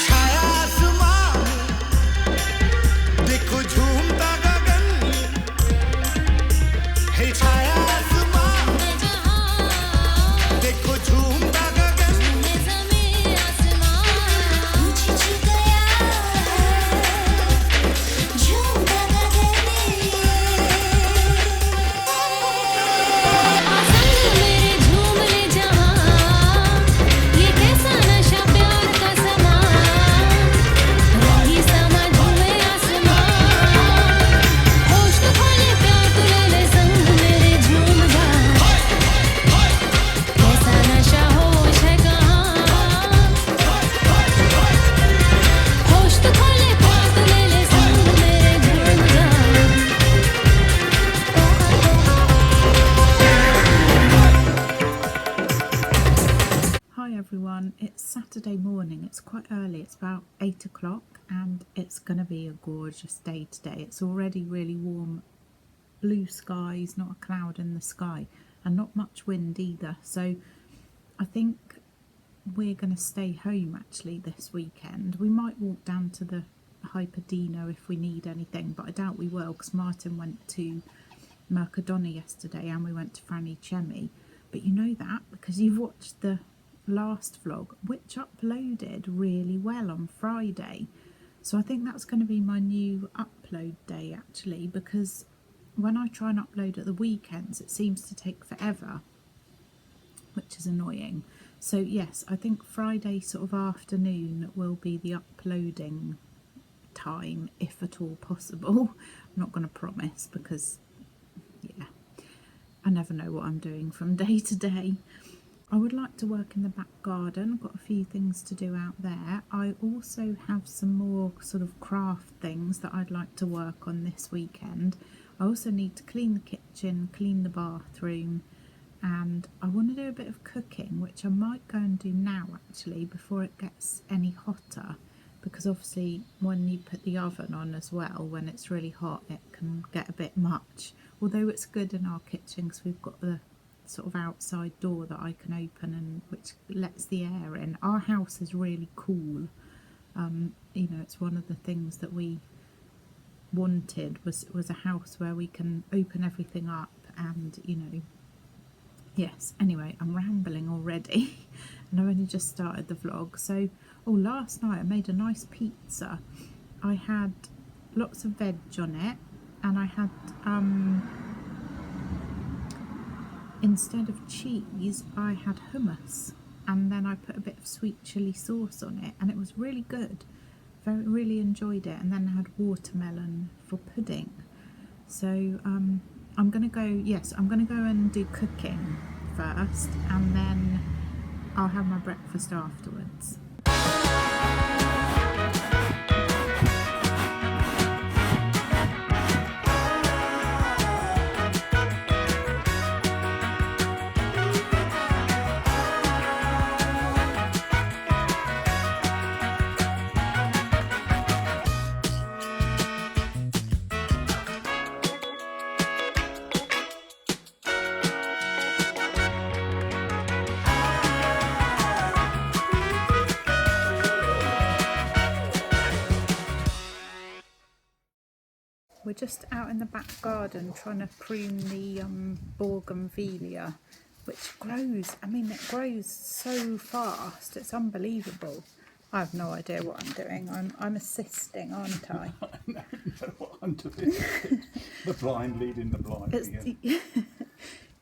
छाया आसमान देखो झूमता गगन है छाया आसमान देखो झूमता गगन जमीन आसमान पूछ गया झूमता गगन संग मेरे झूम ले जहां ये कैसा नशा प्यार का समान रही समा झूमे आसमान होश तो खोले प्यार तू ले ले संग मेरे झूम जा कैसा नशा होश है कहाँ होश तो खोले प्यार तू ले ले संग मेरे झूम जा Hi everyone, it's Saturday morning, it's quite early, it's about 8 o'clock and it's going to be a gorgeous day today. It's already really warm, blue skies, not a cloud in the sky and not much wind either, so I think we're going to stay home actually this weekend. We might walk down to the Hyperdino if we need anything, but I doubt we will because Martin went to Mercadona yesterday and we went to Franny Chemi. But you know that because you've watched the last vlog, which uploaded really well on Friday. So I think that's going to be my new upload day actually, because when I try and upload at the weekends it seems to take forever, which is annoying. So yes, I think Friday sort of afternoon will be the uploading time, if at all possible. I'm not going to promise because yeah, I never know what I'm doing from day to day. I would like to work in the back garden, got a few things to do out there. I also have some more sort of craft things that I'd like to work on this weekend. I also need to clean the kitchen, clean the bathroom, and I want to do a bit of cooking, which I might go and do now actually before it gets any hotter, because obviously when you put the oven on as well, when it's really hot it can get a bit much. Although it's good in our kitchen because we've got the sort of outside door that I can open and which lets the air in. Our house is really cool. You know, it's one of the things that we wanted was a house where we can open everything up and, you know, yes. Anyway, I'm rambling already and I've only just started the vlog. So, oh, last night I made a nice pizza. I had lots of veg on it and I had instead of cheese I had hummus, and then I put a bit of sweet chili sauce on it and it was really good. Really enjoyed it. And then I had watermelon for pudding. So I'm gonna go, yes, I'm gonna go and do cooking first and then I'll have my breakfast afterwards. We're just out in the back garden trying to prune the bougainvillea, which grows, I mean, it grows so fast, it's unbelievable. I have no idea what I'm doing. I'm assisting, aren't I? I know what I'm doing. The blind leading the blind again.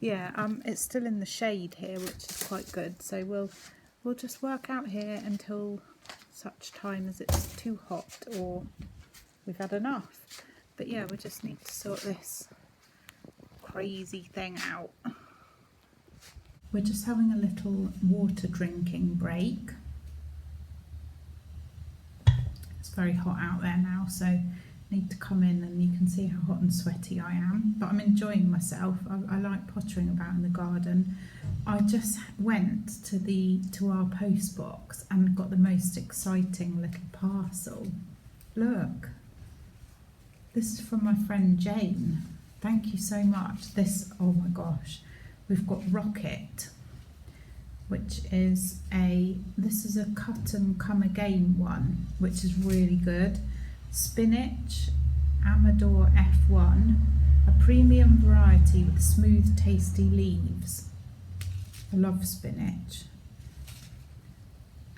Yeah, it's still in the shade here, which is quite good. So we'll just work out here until such time as it's too hot or we've had enough. But yeah, we just need to sort this crazy thing out. We're just having a little water drinking break. It's very hot out there now, so I need to come in and you can see how hot and sweaty I am. But I'm enjoying myself. I like pottering about in the garden. I just went to our post box and got the most exciting little parcel. Look. This is from my friend Jane. Thank you so much. This, oh my gosh, we've got Rocket. which is this is a cut and come again one, which is really good. Spinach, Amador F1, a premium variety with smooth, tasty leaves. I love spinach.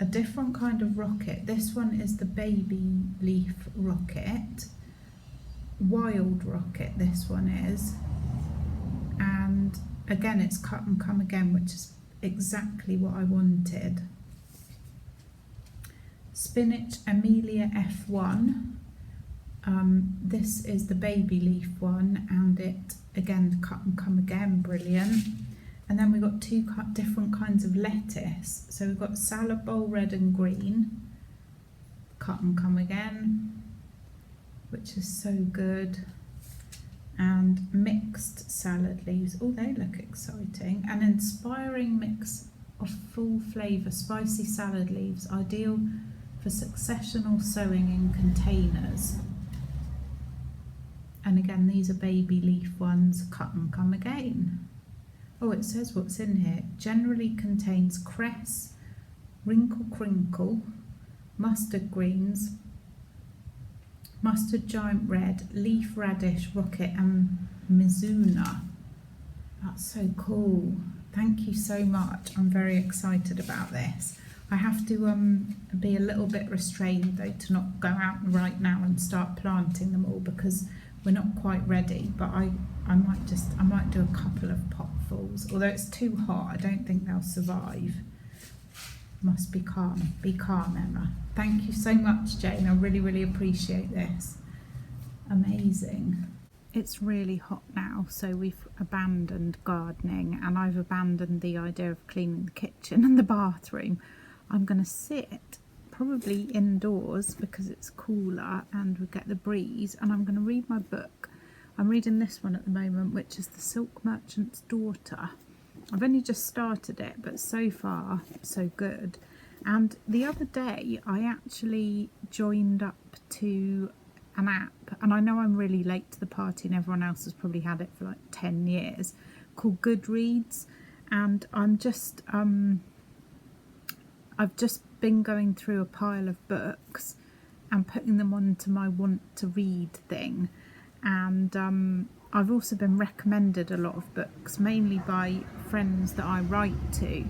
A different kind of rocket. This one is the baby leaf rocket. Wild rocket, this one is. And again, it's cut and come again, which is exactly what I wanted. Spinach Amelia F1. This is the baby leaf one, and it again cut and come again, brilliant. And then we've got two different kinds of lettuce. So we've got salad bowl red and green, cut and come again, which is so good. And mixed salad leaves. Oh, they look exciting. An inspiring mix of full flavour spicy salad leaves, ideal for successional sowing in containers. And again, these are baby leaf ones, cut and come again. Oh, it says what's in here. Generally contains cress, wrinkle crinkle, mustard greens, mustard giant red, leaf radish, rocket and mizuna. That's so cool. Thank you so much. I'm very excited about this. I have to be a little bit restrained though to not go out right now and start planting them all because we're not quite ready, but I might do a couple of potfuls. Although it's too hot, I don't think they'll survive. Must be calm. Be calm, Emma. Thank you so much, Jane. I really, really appreciate this. Amazing. It's really hot now, so we've abandoned gardening and I've abandoned the idea of cleaning the kitchen and the bathroom. I'm going to sit probably indoors because it's cooler and we get the breeze, and I'm going to read my book. I'm reading this one at the moment, which is The Silk Merchant's Daughter. I've only just started it, but so far so good. And the other day I actually joined up to an app, and I know I'm really late to the party and everyone else has probably had it for like 10 years, called Goodreads. And I'm just I've just been going through a pile of books and putting them onto my want to read thing. And I've also been recommended a lot of books, mainly by friends that I write to.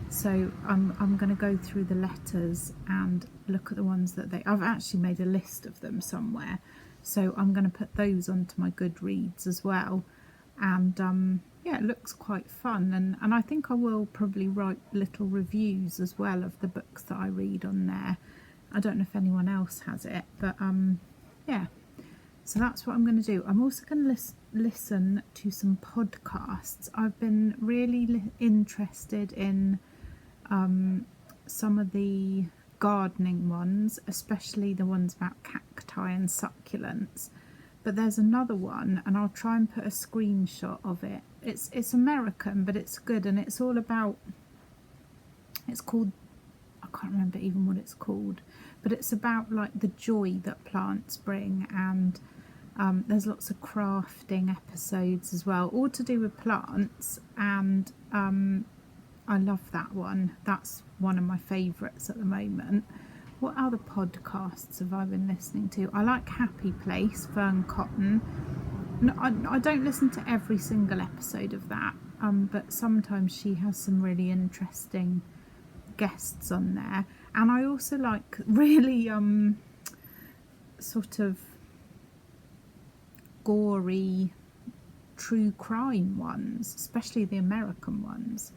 So I'm going to go through the letters and look at the ones that I've actually made a list of them somewhere. So I'm going to put those onto my Goodreads as well. And yeah, it looks quite fun. And I think I will probably write little reviews as well of the books that I read on there. I don't know if anyone else has it, but yeah. So that's what I'm going to do. I'm also going to listen to some podcasts. I've been really interested in some of the gardening ones, especially the ones about cacti and succulents. But there's another one, and I'll try and put a screenshot of it. It's American, but it's good, and it's all about, it's called, I can't remember even what it's called, but it's about like the joy that plants bring, and there's lots of crafting episodes as well, all to do with plants, and I love that one. That's one of my favourites at the moment. What other podcasts have I been listening to? I like Happy Place, Fern Cotton. No, I don't listen to every single episode of that, but sometimes she has some really interesting guests on there. And I also like really sort of gory true crime ones, especially the American ones.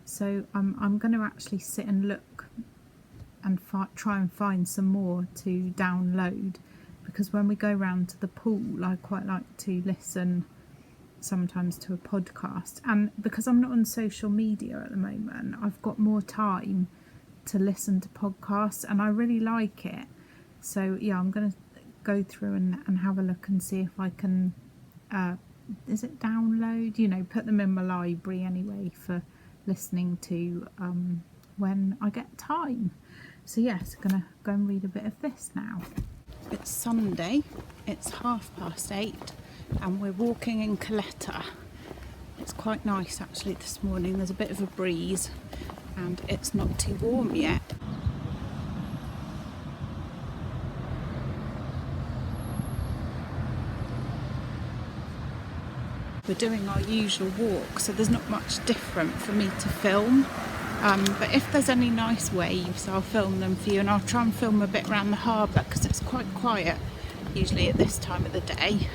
So I'm going to actually sit and look and try and find some more to download, because when we go round to the pool I quite like to listen sometimes to a podcast, and because I'm not on social media at the moment I've got more time to listen to podcasts and I really like it. So yeah, I'm going to go through and have a look and see if I can is it download, you know, put them in my library anyway for listening to when I get time. So yes, I'm gonna go and read a bit of this now. It's Sunday, it's 8:30 and we're walking in Caleta. It's quite nice actually this morning, there's a bit of a breeze. and it's not too warm yet. We're doing our usual walk, so there's not much different for me to film. But if there's any nice waves, I'll film them for you, and I'll try and film a bit around the harbour because it's quite quiet usually at this time of the day.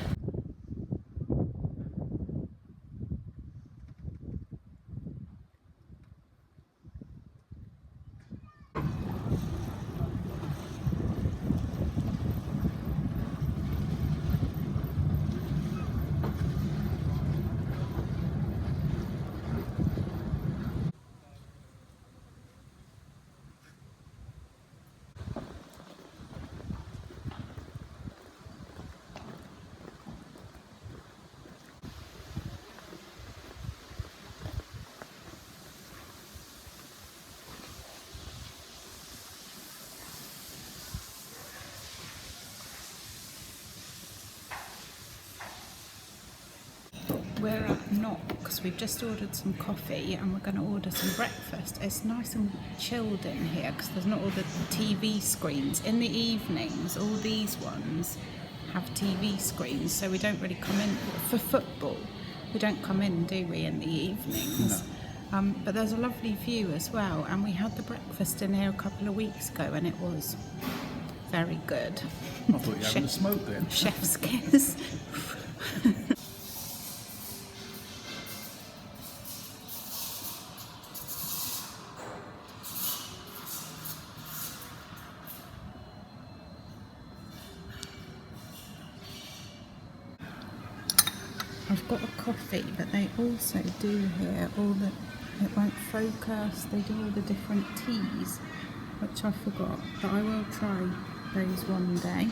We're at Knox. We've just ordered some coffee and we're going to order some breakfast. It's nice and chilled in here because there's not all the TV screens. In the evenings, all these ones have TV screens, so we don't really come in for football. We don't come in, do we, in the evenings? No. But there's a lovely view as well, and we had the breakfast in here a couple of weeks ago and it was very good. I thought you were having a smoke then. Chef's kiss. I've got a coffee, but they also do here all the, it won't focus, they do all the different teas, which I forgot, but I will try those one day.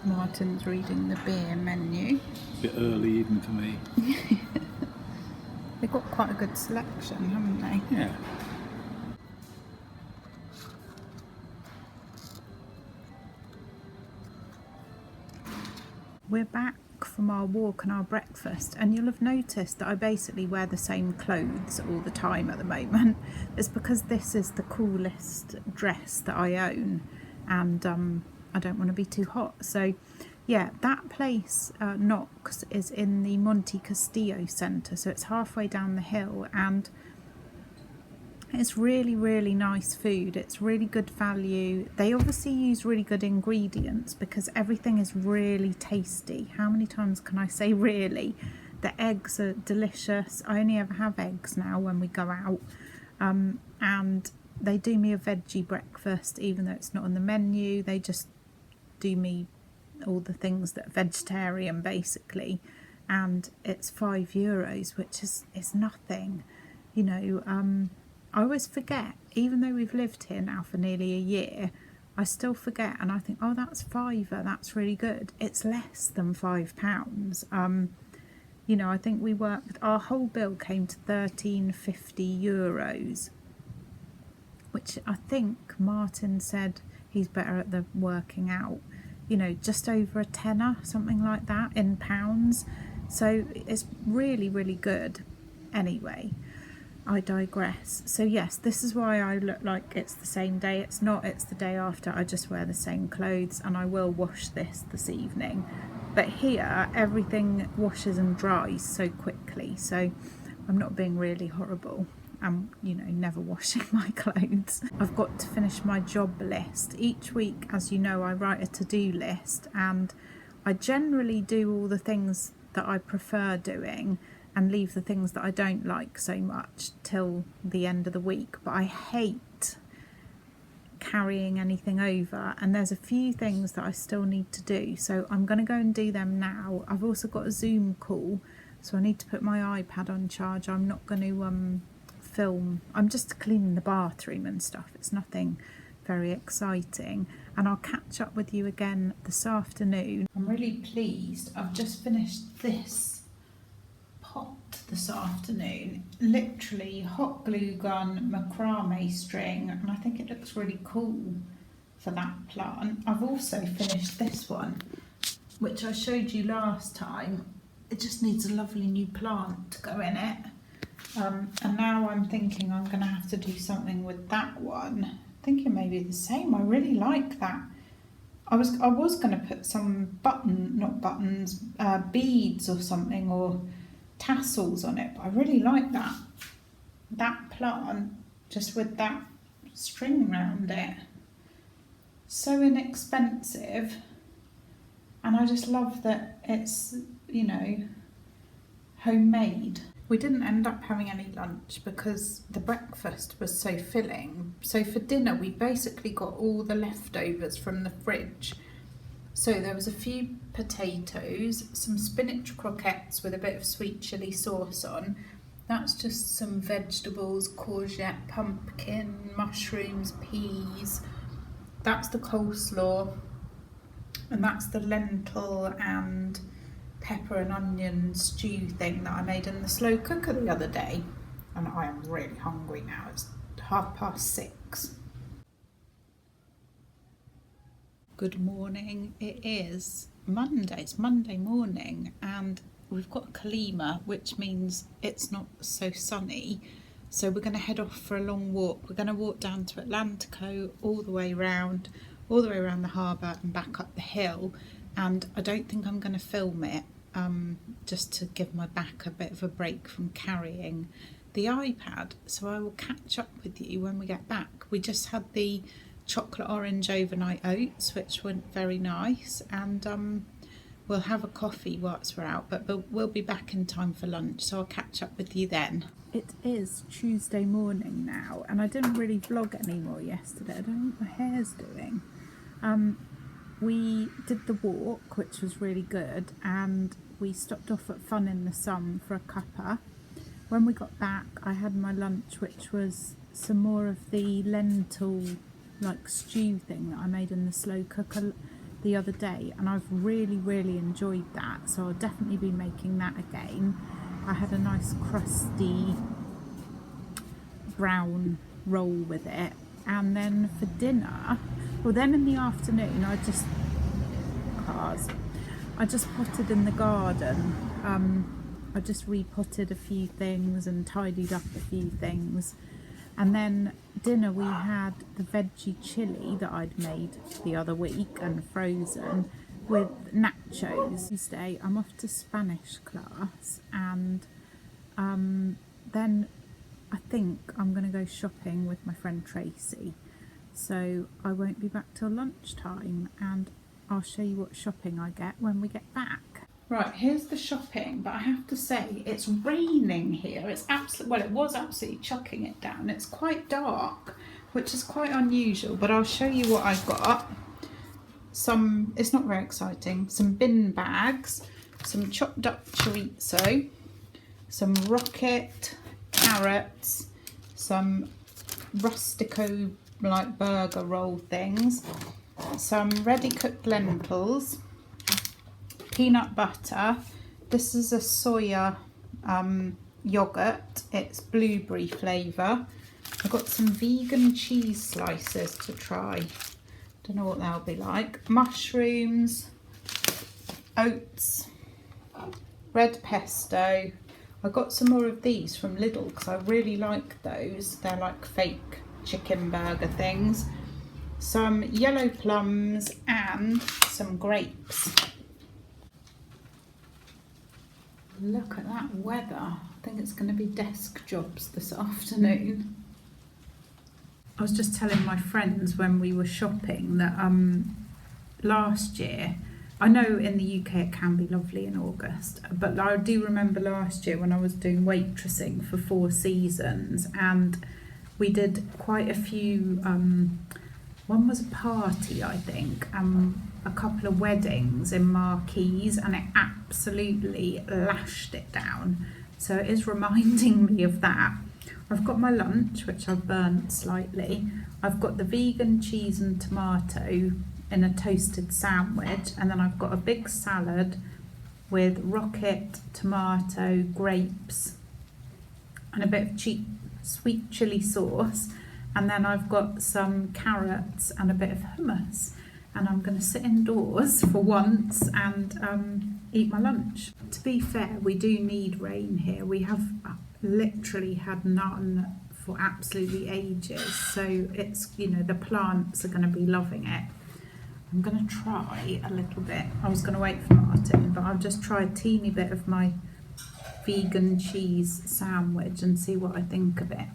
Martin's reading the beer menu. Bit early even for me. They've got quite a good selection, haven't they? Yeah. We're back from our walk and our breakfast, and you'll have noticed that I basically wear the same clothes all the time at the moment. It's because this is the coolest dress that I own, and I don't want to be too hot. So yeah, that place, Knox, is in the Monte Castillo Centre, so it's halfway down the hill, and it's really, really nice food. It's really good value. They obviously use really good ingredients because everything is really tasty. How many times can I say really? The eggs are delicious. I only ever have eggs now when we go out. And they do me a veggie breakfast, even though it's not on the menu. They just do me all the things that are vegetarian, basically. And it's €5, which is nothing, you know. I always forget, even though we've lived here now for nearly a year, I still forget, and I think, oh, that's £5, that's really good. It's less than £5. You know, I think we worked, our whole bill came to €13.50, which I think Martin said he's better at the working out, you know, just over a tenner, something like that, in pounds. So it's really, really good. Anyway, I digress. So yes, this is why I look like it's the same day. It's not, it's the day after. I just wear the same clothes, and I will wash this evening. But here, everything washes and dries so quickly, so I'm not being really horrible. I'm, you know, never washing my clothes. I've got to finish my job list. Each week, as you know, I write a to-do list, and I generally do all the things that I prefer doing and leave the things that I don't like so much till the end of the week. But I hate carrying anything over, and there's a few things that I still need to do, so I'm going to go and do them now. I've also got a Zoom call, so I need to put my iPad on charge. I'm not going to film. I'm just cleaning the bathroom and stuff. It's nothing very exciting, and I'll catch up with you again this afternoon. I'm really pleased. I've just finished this pot this afternoon, literally hot glue gun, macrame string, and I think it looks really cool for that plant. I've also finished this one, which I showed you last time. It just needs a lovely new plant to go in it. And now I'm thinking I'm going to have to do something with that one. Thinking maybe the same. I really like that. I was going to put some beads or something, or tassels on it. But I really like that plant just with that string round it. So inexpensive, and I just love that it's, you know, homemade. We didn't end up having any lunch because the breakfast was so filling. So for dinner we basically got all the leftovers from the fridge. So there was a few potatoes, some spinach croquettes with a bit of sweet chilli sauce on. That's just some vegetables, courgette, pumpkin, mushrooms, peas. That's the coleslaw, and that's the lentil and pepper and onion stew thing that I made in the slow cooker the other day. And I am really hungry now. It's 6:30. Good morning. It is Monday. It's Monday morning, and we've got Caleta, which means it's not so sunny. So we're going to head off for a long walk. We're going to walk down to Atlantico, all the way around the harbour and back up the hill. And I don't think I'm going to film it, just to give my back a bit of a break from carrying the iPad. So I will catch up with you when we get back. We just had the chocolate orange overnight oats, which went very nice, and we'll have a coffee whilst we're out, but we'll be back in time for lunch, so I'll catch up with you then. It is Tuesday morning now, and I didn't really vlog anymore yesterday. I don't know what my hair's doing. We did the walk, which was really good, and we stopped off at Fun in the Sun for a cuppa. When we got back, I had my lunch, which was some more of the lentil like stew thing that I made in the slow cooker the other day, and I've really enjoyed that, so I'll definitely be making that again. I had a nice crusty brown roll with it, and then for dinner, well then in the afternoon I just potted in the garden. I just repotted a few things and tidied up a few things. And then dinner we had the veggie chili that I'd made the other week and frozen with nachos. Tuesday I'm off to Spanish class, and then I think I'm going to go shopping with my friend Tracy. So I won't be back till lunchtime, and I'll show you what shopping I get when we get back. Right, here's the shopping, but I have to say it's raining here. It's it was absolutely chucking it down. It's quite dark, which is quite unusual, but I'll show you what I've got. It's not very exciting, some bin bags, some chopped up chorizo, some rocket, carrots, some rustico like burger roll things, some ready cooked lentils, peanut butter. This is a soya yogurt. It's blueberry flavour. I've got some vegan cheese slices to try. Don't know what they'll be like. Mushrooms, oats, red pesto. I got some more of these from Lidl because I really like those. They're like fake chicken burger things. Some yellow plums and some grapes. Look at that weather. I think it's going to be desk jobs this afternoon. I was just telling my friends when we were shopping that last year, I know in the UK it can be lovely in August, but I do remember last year when I was doing waitressing for 4 Seasons, and we did quite a few, one was a party I think, a couple of weddings in Marquise, and it absolutely lashed it down. So it is reminding me of that. I've got my lunch, which I've burnt slightly. I've got the vegan cheese and tomato in a toasted sandwich, and then I've got a big salad with rocket, tomato, grapes, and a bit of sweet chili sauce, and then I've got some carrots and a bit of hummus. And I'm going to sit indoors for once and eat my lunch. To be fair, we do need rain here. We have literally had none for absolutely ages, so it's, you know, the plants are going to be loving it. I'm going to try a little bit. I was going to wait for Martin, but I'll just try a teeny bit of my vegan cheese sandwich and see what I think of it.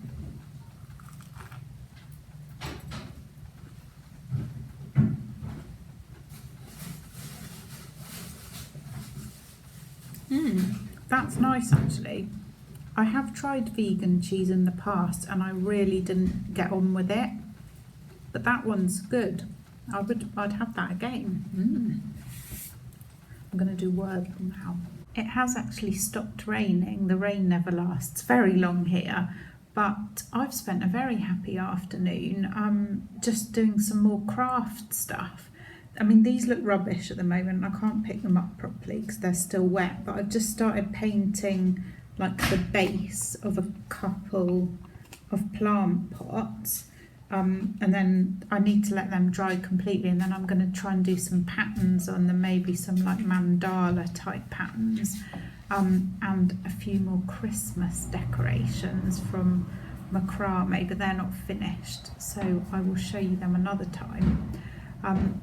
That's nice actually. I have tried vegan cheese in the past and I really didn't get on with it, but that one's good. I'd have that again. I'm going to do Wordle now. It has actually stopped raining. The rain never lasts very long here, but I've spent a very happy afternoon just doing some more craft stuff. I mean, these look rubbish at the moment. I can't pick them up properly because they're still wet, but I've just started painting like the base of a couple of plant pots. And then I need to let them dry completely, and then I'm going to try and do some patterns on them, maybe some like mandala type patterns, and a few more Christmas decorations from macrame, but they're not finished, so I will show you them another time.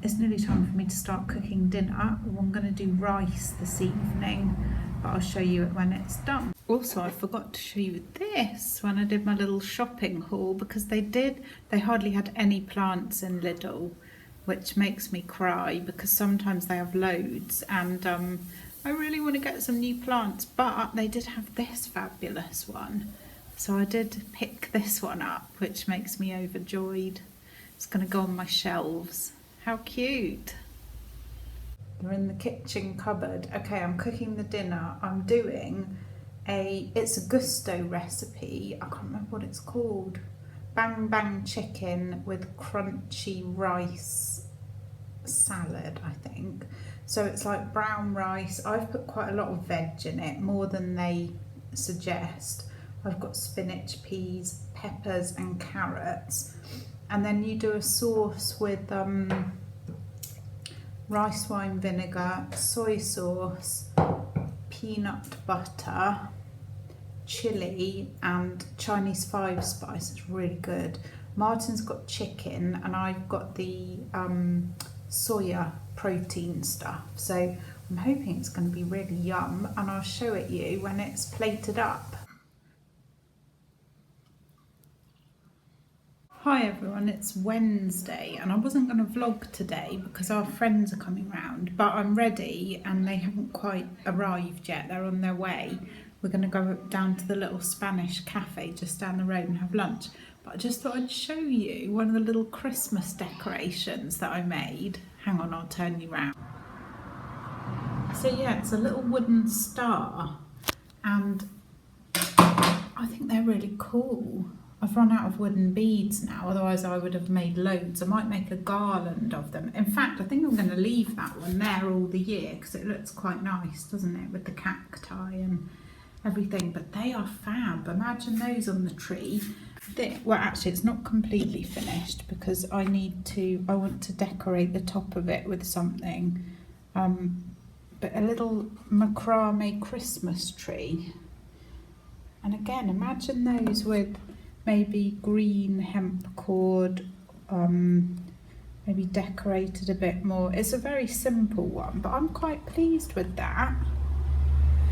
It's nearly time for me to start cooking dinner. I'm going to do rice this evening, but I'll show you it when it's done. Also, I forgot to show you this when I did my little shopping haul, because they hardly had any plants in Lidl, which makes me cry because sometimes they have loads, and I really want to get some new plants, but they did have this fabulous one. So I did pick this one up, which makes me overjoyed. It's going to go on my shelves. How cute! They're in the kitchen cupboard. Okay, I'm cooking the dinner. I'm doing it's a gusto recipe. I can't remember what it's called. Bang bang chicken with crunchy rice salad, I think. So it's like brown rice. I've put quite a lot of veg in it, more than they suggest. I've got spinach, peas, peppers and carrots. And then you do a sauce with rice wine vinegar, soy sauce, peanut butter, chili and Chinese 5 spice. It's really good. Martin's got chicken and I've got the soya protein stuff, so I'm hoping it's going to be really yum, and I'll show it you when it's plated up. Hi everyone, it's Wednesday and I wasn't going to vlog today because our friends are coming round, but I'm ready and they haven't quite arrived yet. They're on their way. We're going to go down to the little Spanish cafe just down the road and have lunch. But I just thought I'd show you one of the little Christmas decorations that I made. Hang on, I'll turn you round. So yeah, it's a little wooden star and I think they're really cool. I've run out of wooden beads now, otherwise I would have made loads. I might make a garland of them. In fact, I think I'm going to leave that one there all the year because it looks quite nice, doesn't it, with the cacti and everything. But they are fab. Imagine those on the tree. Well, actually, it's not completely finished because I want to decorate the top of it with something. But a little macrame Christmas tree. And again, imagine those with maybe green hemp cord, maybe decorated a bit more. It's a very simple one, but I'm quite pleased with that.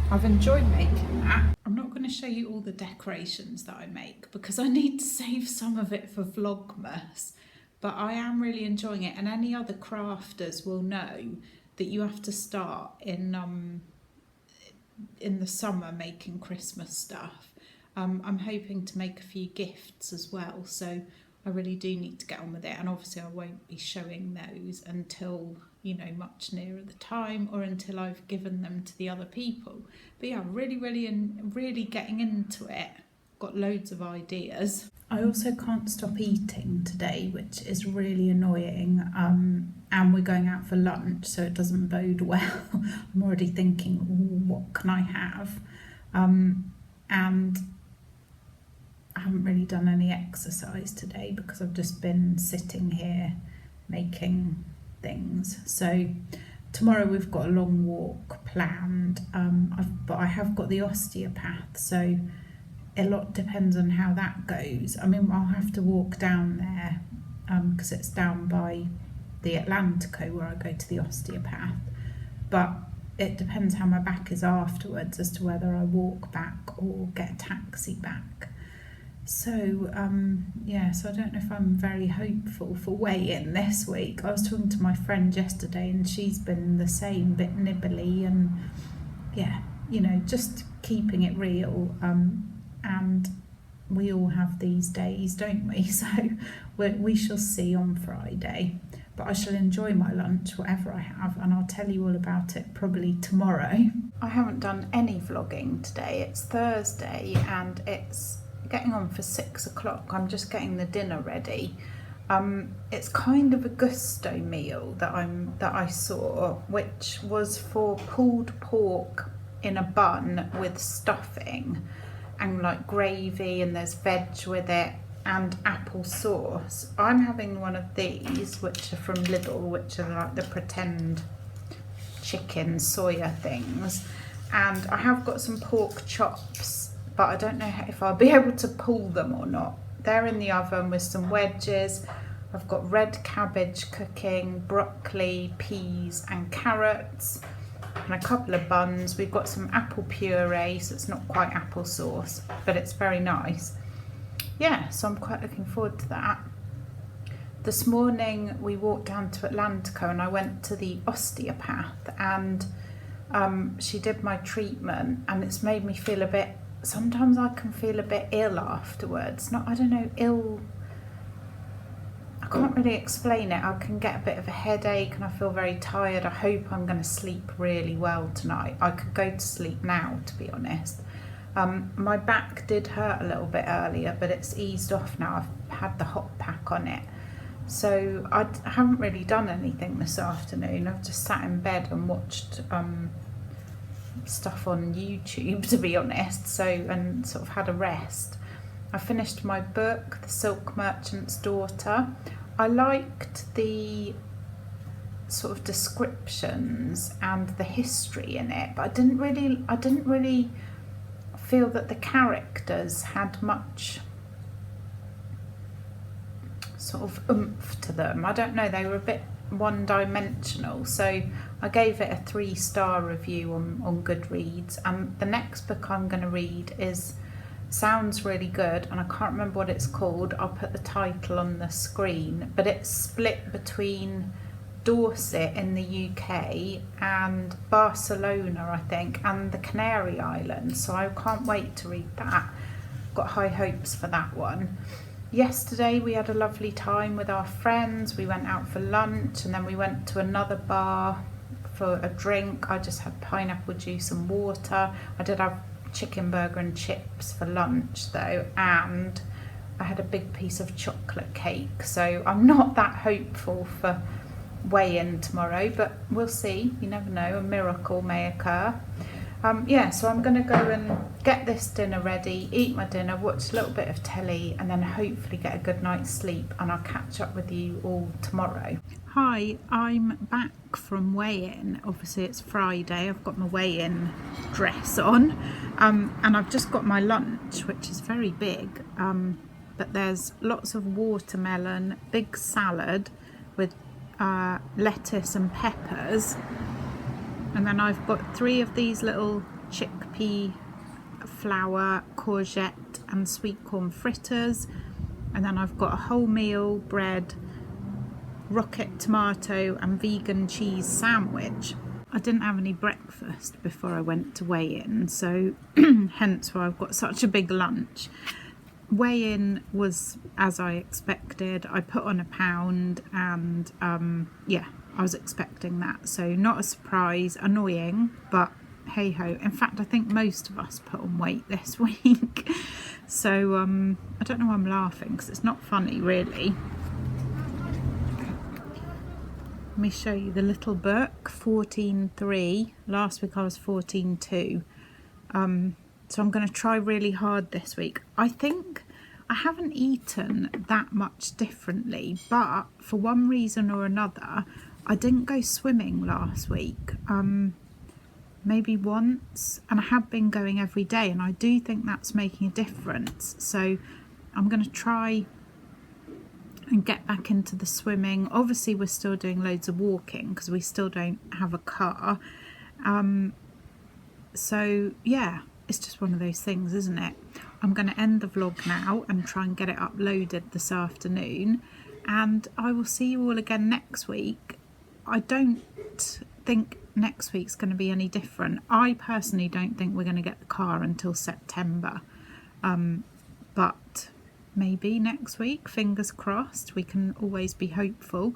I've enjoyed making that. I'm not going to show you all the decorations that I make because I need to save some of it for Vlogmas, but I am really enjoying it, and any other crafters will know that you have to start in the summer making Christmas stuff. I'm hoping to make a few gifts as well, so I really do need to get on with it, and obviously I won't be showing those until, you know, much nearer the time or until I've given them to the other people. But yeah, really getting into it. Got loads of ideas. I also can't stop eating today, which is really annoying, and we're going out for lunch, so it doesn't bode well. I'm already thinking, ooh, what can I have? And I haven't really done any exercise today because I've just been sitting here making things. So tomorrow we've got a long walk planned, but I have got the Osteopath, so a lot depends on how that goes. I mean, I'll have to walk down there because it's down by the Atlantico where I go to the osteopath, but it depends how my back is afterwards as to whether I walk back or get a taxi back. So so I don't know if I'm very hopeful for weigh-in this week. I was talking to my friend yesterday and she's been the same, bit nibbly, and yeah, you know, just keeping it real, and we all have these days, don't we? So we shall see on Friday, but I shall enjoy my lunch, whatever I have, and I'll tell you all about it probably tomorrow. I haven't done any vlogging today. It's Thursday and it's getting on for 6 o'clock. I'm just getting the dinner ready. It's kind of a gusto meal that I saw, which was for pulled pork in a bun with stuffing and like gravy, and there's veg with it and apple sauce. I'm having one of these, which are from Lidl, which are like the pretend chicken soya things, and I have got some pork chops, but I don't know if I'll be able to pull them or not. They're in the oven with some wedges. I've got red cabbage cooking, broccoli, peas and carrots, and a couple of buns. We've got some apple puree, so it's not quite applesauce, but it's very nice. Yeah, so I'm quite looking forward to that. This morning we walked down to Atlantico and I went to the osteopath, and she did my treatment, and it's made me feel a bit, sometimes I can feel a bit ill afterwards. I don't know, ill, I can't really explain it. I can get a bit of a headache and I feel very tired. I hope I'm going to sleep really well tonight. I could go to sleep now, to be honest. My back did hurt a little bit earlier, but it's eased off now. I've had the hot pack on it. So I haven't really done anything this afternoon. I've just sat in bed and watched stuff on YouTube, to be honest, so, and sort of had a rest. I finished my book, The Silk Merchant's Daughter. I liked the sort of descriptions and the history in it, but I didn't really feel that the characters had much sort of oomph to them. I don't know, they were a bit one-dimensional, so I gave it a 3-star review on Goodreads. And the next book I'm going to read sounds really good, and I can't remember what it's called. I'll put the title on the screen, but it's split between Dorset in the UK and Barcelona, I think, and the Canary Islands, so I can't wait to read that. Got high hopes for that one. Yesterday we had a lovely time with our friends. We went out for lunch and then we went to another bar for a drink. I just had pineapple juice and water. I did have chicken burger and chips for lunch though, and I had a big piece of chocolate cake, so I'm not that hopeful for weigh-in tomorrow, but we'll see. You never know, a miracle may occur. So I'm going to go and get this dinner ready, eat my dinner, watch a little bit of telly, and then hopefully get a good night's sleep, and I'll catch up with you all tomorrow. Hi, I'm back from weigh-in. Obviously it's Friday, I've got my weigh-in dress on, and I've just got my lunch, which is very big, but there's lots of watermelon, big salad with lettuce and peppers, and then I've got 3 of these little chickpea, flour, courgette and sweet corn fritters, and then I've got a wholemeal bread, rocket tomato and vegan cheese sandwich. I didn't have any breakfast before I went to weigh-in, so hence why I've got such a big lunch. Weigh-in was as I expected. I put on 1 pound, and I was expecting that, so not a surprise. Annoying, but hey ho. In fact, I think most of us put on weight this week, so I don't know why I'm laughing, because it's not funny really. Let me show you the little book, 14.3. Last week I was 14.2. So I'm going to try really hard this week. I think I haven't eaten that much differently, but for one reason or another, I didn't go swimming last week. maybe once, and I have been going every day, and I do think that's making a difference. So I'm going to try and get back into the swimming. Obviously we're still doing loads of walking because we still don't have a car. So yeah, it's just one of those things, isn't it? I'm going to end the vlog now and try and get it uploaded this afternoon, and I will see you all again next week. I don't think next week's going to be any different. I personally don't think we're going to get the car until September, but maybe next week, fingers crossed. We can always be hopeful.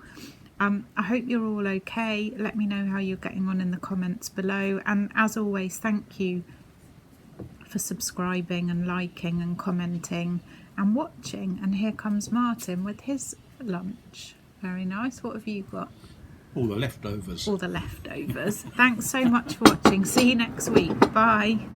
I hope you're all okay. Let me know how you're getting on in the comments below, and as always, thank you for subscribing and liking and commenting and watching. And here comes Martin with his lunch. Very nice. What have you got? All the leftovers. All the leftovers. Thanks so much for watching. See you next week. Bye.